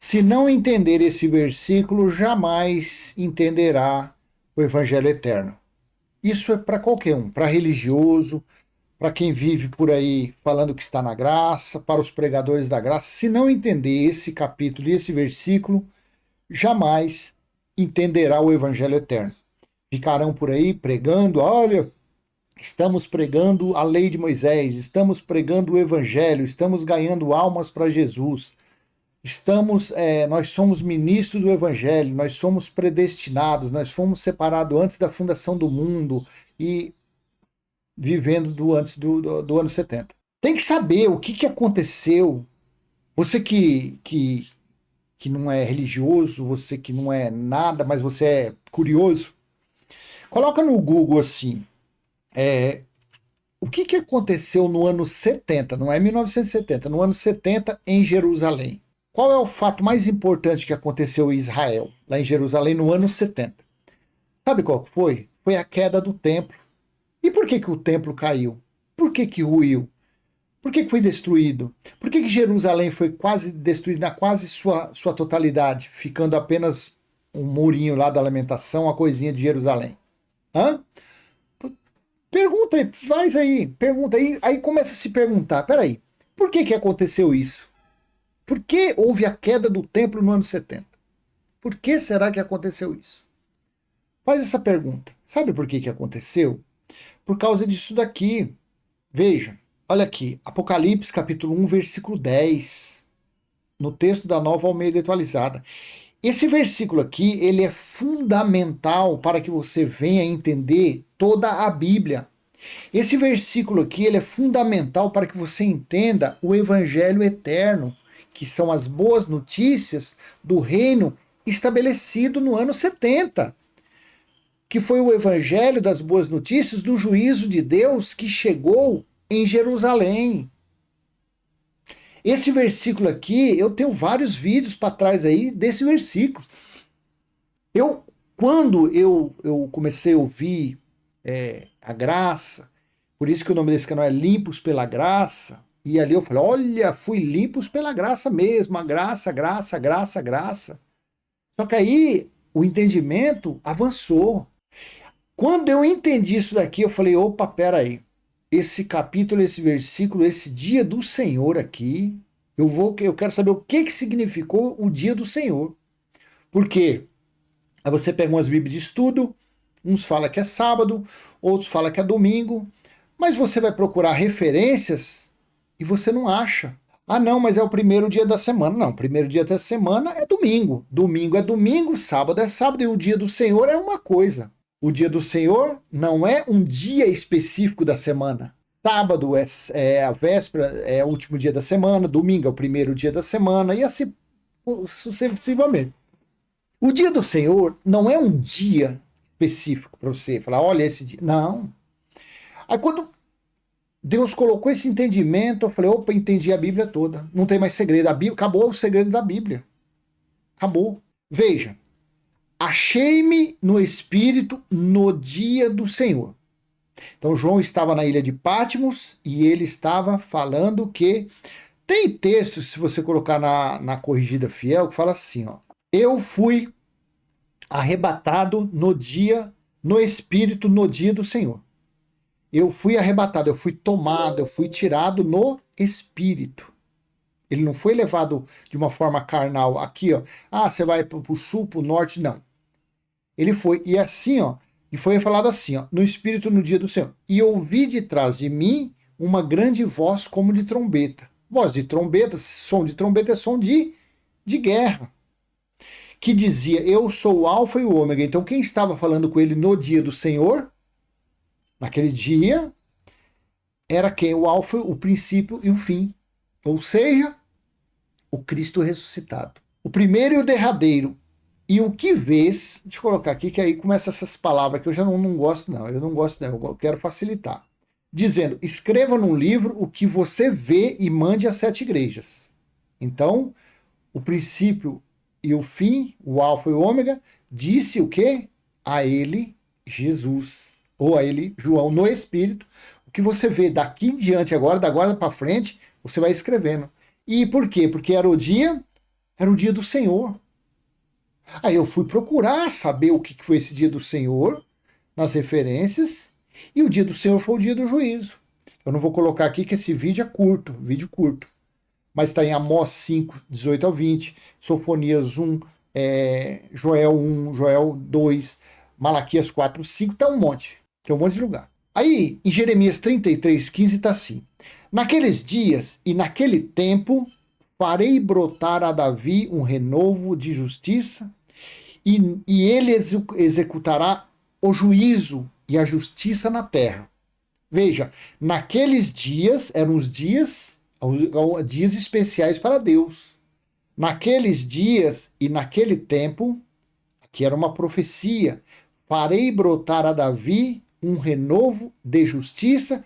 Se não entender esse versículo, jamais entenderá o Evangelho eterno. Isso é para qualquer um, para religioso, para quem vive por aí falando que está na graça, para os pregadores da graça. Se não entender esse capítulo e esse versículo, jamais entenderá o Evangelho eterno. Ficarão por aí pregando, olha, estamos pregando a lei de Moisés, estamos pregando o Evangelho, estamos ganhando almas para Jesus. Nós somos ministros do Evangelho, nós somos predestinados, nós fomos separados antes da fundação do mundo e vivendo antes do ano 70. Tem que saber o que aconteceu. Você que não é religioso, você que não é nada, mas você é curioso, coloca no Google assim, o que aconteceu no ano 70, não é 1970, no ano 70 em Jerusalém. Qual é o fato mais importante que aconteceu em Israel, lá em Jerusalém, no ano 70? Sabe qual foi? Foi a queda do templo. E por que o templo caiu? Por que ruiu? Por que foi destruído? Por que Jerusalém foi quase destruída na quase sua totalidade, ficando apenas um murinho lá da lamentação, a coisinha de Jerusalém? Hã? Pergunta aí, faz aí, pergunta aí, aí começa a se perguntar, peraí, por que aconteceu isso? Por que houve a queda do templo no ano 70? Por que será que aconteceu isso? Faz essa pergunta. Sabe por que aconteceu? Por causa disso daqui. Veja, olha aqui, Apocalipse capítulo 1, versículo 10, no texto da Nova Almeida Atualizada. Esse versículo aqui, ele é fundamental para que você venha entender toda a Bíblia. Esse versículo aqui, ele é fundamental para que você entenda o Evangelho eterno, que são as boas notícias do reino estabelecido no ano 70, que foi o evangelho das boas notícias do juízo de Deus que chegou em Jerusalém. Esse versículo aqui, eu tenho vários vídeos para trás aí desse versículo. Quando eu comecei a ouvir a graça, por isso que o nome desse canal é Limpos pela Graça, e ali eu falei, olha, fui limpos pela graça mesmo, a graça, graça, graça, graça. Só que aí o entendimento avançou. Quando eu entendi isso daqui, eu falei, opa, peraí, esse capítulo, esse versículo, esse dia do Senhor aqui, eu quero saber o que significou o dia do Senhor. Por quê? Aí você pega umas bíblias de estudo, uns falam que é sábado, outros falam que é domingo, mas você vai procurar referências e você não acha. Ah, não, mas é o primeiro dia da semana. Não, o primeiro dia da semana é domingo. Domingo é domingo, sábado é sábado, e o dia do Senhor é uma coisa. O dia do Senhor não é um dia específico da semana. Sábado é a véspera, é o último dia da semana, domingo é o primeiro dia da semana, e assim sucessivamente. O dia do Senhor não é um dia específico para você falar, olha esse dia. Não. Aí quando Deus colocou esse entendimento, eu falei, opa, entendi a Bíblia toda. Não tem mais segredo. A Bíblia, acabou o segredo da Bíblia. Acabou. Veja, achei-me no Espírito no dia do Senhor. Então João estava na ilha de Patmos e ele estava falando que... Tem textos, se você colocar na Corrigida Fiel, que fala assim, ó, eu fui arrebatado no Espírito no dia do Senhor. Eu fui arrebatado, eu fui tomado, eu fui tirado no Espírito. Ele não foi levado de uma forma carnal, aqui, ó. Ah, você vai para o sul, para o norte, não. Ele foi, e assim, ó, e foi falado assim, ó, no Espírito no dia do Senhor. E ouvi de trás de mim uma grande voz como de trombeta. Voz de trombeta, som de trombeta é som de guerra. Que dizia, eu sou o Alfa e o Ômega. Então quem estava falando com ele no dia do Senhor... Naquele dia, era quem? O alfa, o princípio e o fim. Ou seja, o Cristo ressuscitado. O primeiro e o derradeiro. E o que vês, deixa eu colocar aqui, que aí começa essas palavras que eu já não gosto, não. Eu não gosto, não. Eu quero facilitar. Dizendo, escreva num livro o que você vê e mande às 7 igrejas. Então, o princípio e o fim, o alfa e o ômega, disse o quê? A ele, Jesus. Ou a ele, João, no Espírito, o que você vê daqui em diante agora, da agora para frente, você vai escrevendo. E por quê? Porque era o dia Era o dia do Senhor. Aí eu fui procurar saber o que foi esse dia do Senhor nas referências, e o dia do Senhor foi o dia do juízo. Eu não vou colocar aqui que esse vídeo é curto, vídeo curto, mas está em Amós 5, 18 ao 20, Sofonias 1, Joel 1, Joel 2, Malaquias 4, 5, tá um monte. Tem um monte de lugar. Aí, em Jeremias 33, 15, está assim: naqueles dias e naquele tempo farei brotar a Davi um renovo de justiça, e ele executará o juízo e a justiça na terra. Veja, naqueles dias, eram os dias especiais para Deus. Naqueles dias e naquele tempo, que era uma profecia, farei brotar a Davi um renovo de justiça,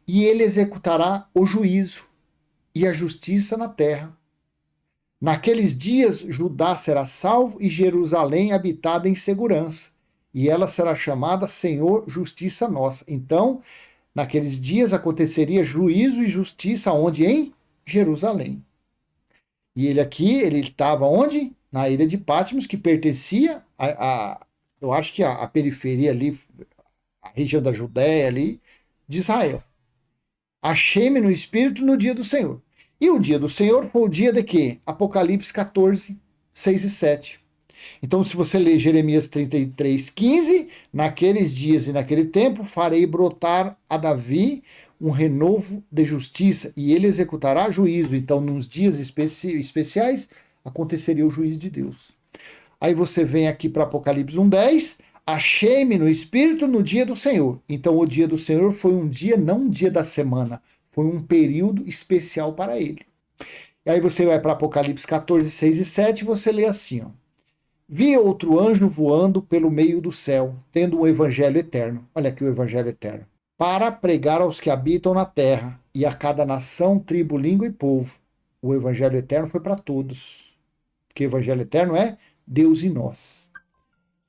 e ele executará o juízo e a justiça na terra. Naqueles dias, Judá será salvo e Jerusalém habitada em segurança, e ela será chamada Senhor, justiça nossa. Então, naqueles dias aconteceria juízo e justiça onde? Em Jerusalém. E ele estava onde? Na ilha de Patmos, que pertencia eu acho que a periferia ali, a região da Judéia ali, de Israel. Achei-me no Espírito no dia do Senhor. E o dia do Senhor foi o dia de quê? Apocalipse 14, 6 e 7. Então, se você ler Jeremias 33, 15, naqueles dias e naquele tempo farei brotar a Davi um renovo de justiça, e ele executará juízo. Então, nos dias especiais, aconteceria o juízo de Deus. Aí você vem aqui para Apocalipse 1:10, achei-me no Espírito no dia do Senhor. Então, o dia do Senhor foi um dia, não um dia da semana, foi um período especial para ele. E aí você vai para Apocalipse 14, 6 e 7, você lê assim, ó: vi outro anjo voando pelo meio do céu, tendo um evangelho eterno. Olha aqui o evangelho eterno. Para pregar aos que habitam na terra, e a cada nação, tribo, língua e povo. O evangelho eterno foi para todos. Porque o evangelho eterno é Deus em nós.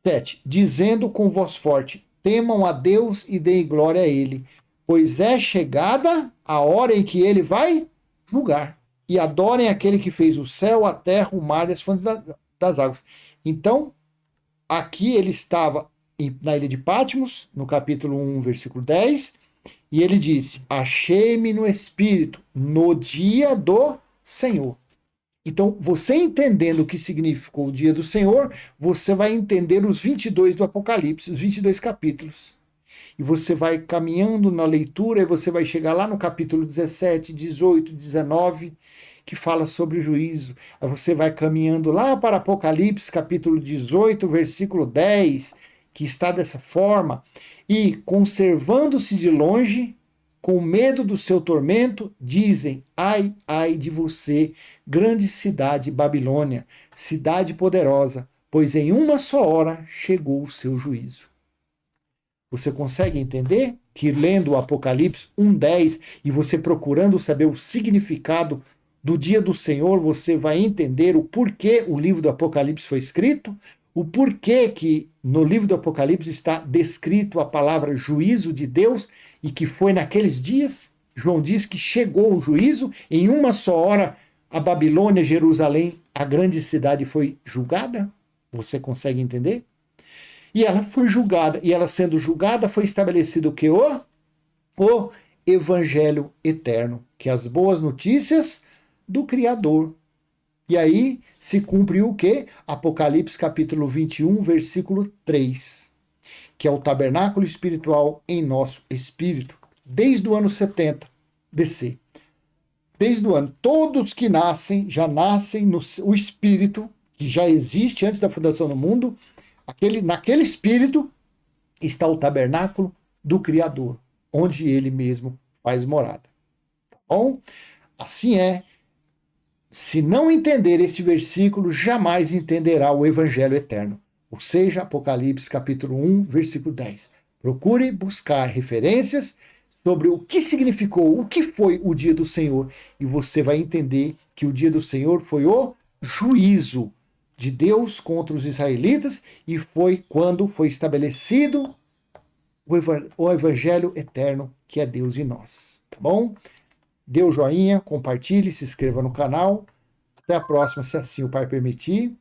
7. Dizendo com voz forte: temam a Deus e deem glória a ele, pois é chegada a hora em que ele vai julgar. E adorem aquele que fez o céu, a terra, o mar e as fontes das águas. Então, aqui ele estava na ilha de Patmos, no capítulo 1, versículo 10, e ele disse: achei-me no Espírito, no dia do Senhor. Então, você entendendo o que significou o dia do Senhor, você vai entender os 22 do Apocalipse, os 22 capítulos. E você vai caminhando na leitura e você vai chegar lá no capítulo 17, 18, 19, que fala sobre o juízo. Aí você vai caminhando lá para Apocalipse, capítulo 18, versículo 10, que está dessa forma: e conservando-se de longe, com medo do seu tormento, dizem: ai, ai de você, grande cidade Babilônia, cidade poderosa, pois em uma só hora chegou o seu juízo. Você consegue entender que lendo o Apocalipse 1:10 e você procurando saber o significado do dia do Senhor, você vai entender o porquê o livro do Apocalipse foi escrito, o porquê que no livro do Apocalipse está descrito a palavra juízo de Deus e que foi naqueles dias. João diz que chegou o juízo, em uma só hora a Babilônia, Jerusalém, a grande cidade, foi julgada. Você consegue entender? E ela foi julgada, e ela sendo julgada foi estabelecido o que? O evangelho eterno, que é as boas notícias do Criador. E aí se cumpriu o quê? Apocalipse capítulo 21, versículo 3, que é o tabernáculo espiritual em nosso espírito, desde o ano 70 DC. Desde o ano, todos que nascem, já nascem no o espírito, que já existe antes da fundação do mundo, naquele espírito está o tabernáculo do Criador, onde ele mesmo faz morada. Tá bom? Assim é. Se não entender este versículo, jamais entenderá o evangelho eterno. Ou seja, Apocalipse capítulo 1, versículo 10. Procure buscar referências sobre o que significou, o que foi o dia do Senhor, e você vai entender que o dia do Senhor foi o juízo de Deus contra os israelitas, e foi quando foi estabelecido o evangelho eterno, que é Deus em nós. Tá bom? Dê o joinha, compartilhe, se inscreva no canal. Até a próxima, se assim o Pai permitir.